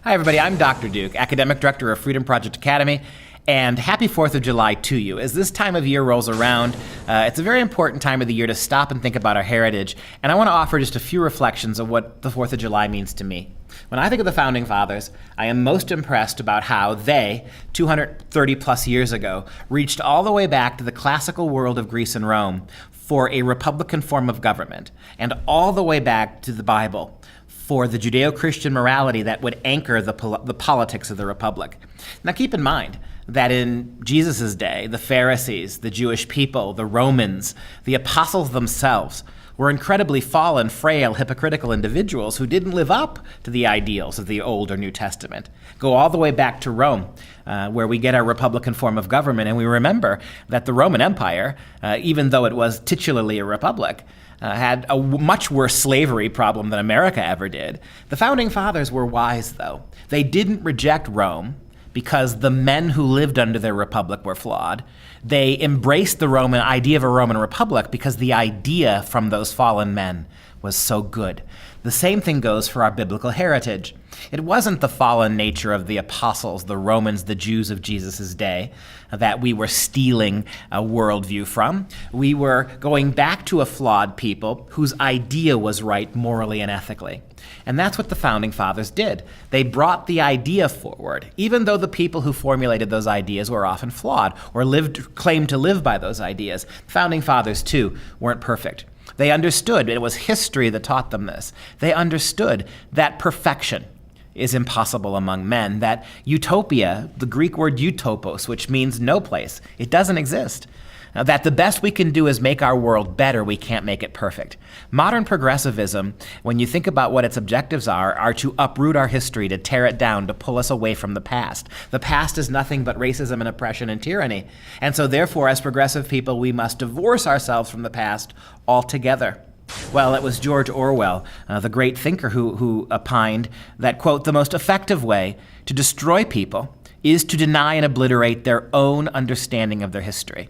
Hi, everybody. I'm Dr. Duke, Academic Director of Freedom Project Academy, and happy 4th of July to you. As this time of year rolls around, it's a very important time of the year to stop and think about our heritage, and I want to offer just a few reflections of what the 4th of July means to me. When I think of the Founding Fathers, I am most impressed about how they, 230 plus years ago, reached all the way back to the classical world of Greece and Rome for a republican form of government, and all the way back to the Bible for the Judeo-Christian morality that would anchor the politics of the Republic. Now keep in mind that in Jesus' day, the Pharisees, the Jewish people, the Romans, the apostles themselves were incredibly fallen, frail, hypocritical individuals who didn't live up to the ideals of the Old or New Testament. Go all the way back to Rome, where we get our republican form of government, and we remember that the Roman Empire, even though it was titularly a republic, had a much worse slavery problem than America ever did. The Founding Fathers were wise, though. They didn't reject Rome because the men who lived under their republic were flawed. They embraced the Roman idea of a Roman republic because the idea from those fallen men was so good. The same thing goes for our biblical heritage. It wasn't the fallen nature of the apostles, the Romans, the Jews of Jesus' day that we were stealing a worldview from. We were going back to a flawed people whose idea was right morally and ethically. And that's what the Founding Fathers did. They brought the idea forward, even though the people who formulated those ideas were often flawed or claimed to live by those ideas. The Founding Fathers, too, weren't perfect. They understood, it was history that taught them this. They understood that perfection is impossible among men, that utopia, the Greek word utopos, which means no place, it doesn't exist. That the best we can do is make our world better, we can't make it perfect. Modern progressivism, when you think about what its objectives are to uproot our history, to tear it down, to pull us away from the past. The past is nothing but racism and oppression and tyranny. And so therefore, as progressive people, we must divorce ourselves from the past altogether. Well, it was George Orwell, the great thinker, who opined that, quote, the most effective way to destroy people is to deny and obliterate their own understanding of their history.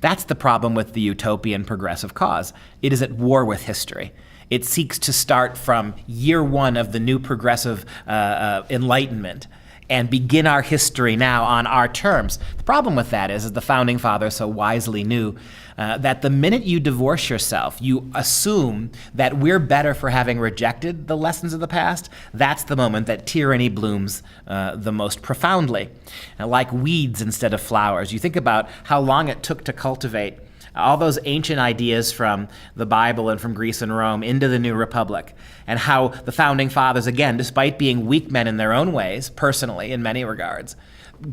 That's the problem with the utopian progressive cause. It is at war with history. It seeks to start from year one of the new progressive enlightenment and begin our history now on our terms. The problem with that is, as the Founding Fathers so wisely knew, that the minute you divorce yourself, you assume that we're better for having rejected the lessons of the past. That's the moment that tyranny blooms the most profoundly. Like weeds instead of flowers. You think about how long it took to cultivate all those ancient ideas from the Bible and from Greece and Rome into the new republic, and how the Founding Fathers, again, despite being weak men in their own ways, personally, in many regards,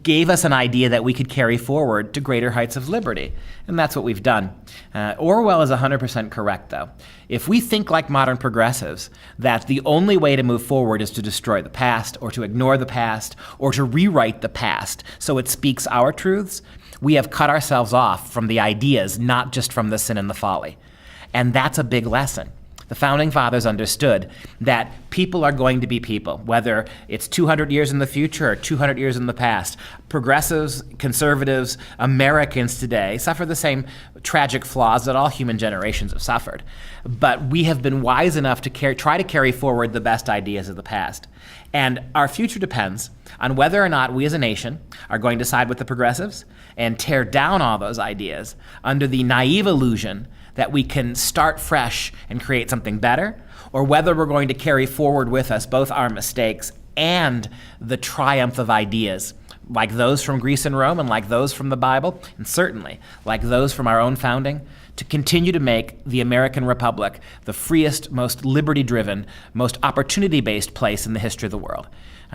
gave us an idea that we could carry forward to greater heights of liberty. And that's what we've done. Orwell is 100% correct, though. If we think like modern progressives, that the only way to move forward is to destroy the past, or to ignore the past, or to rewrite the past so it speaks our truths, we have cut ourselves off from the ideas, not just from the sin and the folly. And that's a big lesson. The Founding Fathers understood that people are going to be people, whether it's 200 years in the future or 200 years in the past. Progressives, conservatives, Americans today suffer the same tragic flaws that all human generations have suffered. But we have been wise enough to try to carry forward the best ideas of the past. And our future depends on whether or not we as a nation are going to side with the progressives and tear down all those ideas under the naive illusion that we can start fresh and create something better, or whether we're going to carry forward with us both our mistakes and the triumph of ideas, like those from Greece and Rome and like those from the Bible, and certainly like those from our own founding, to continue to make the American Republic the freest, most liberty-driven, most opportunity-based place in the history of the world.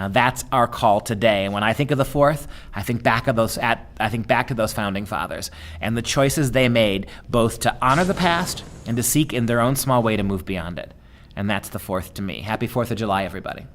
That's our call today. And when I think of the Fourth, I think back to those Founding Fathers and the choices they made, both to honor the past and to seek in their own small way to move beyond it. And that's the Fourth to me. Happy 4th of July, everybody.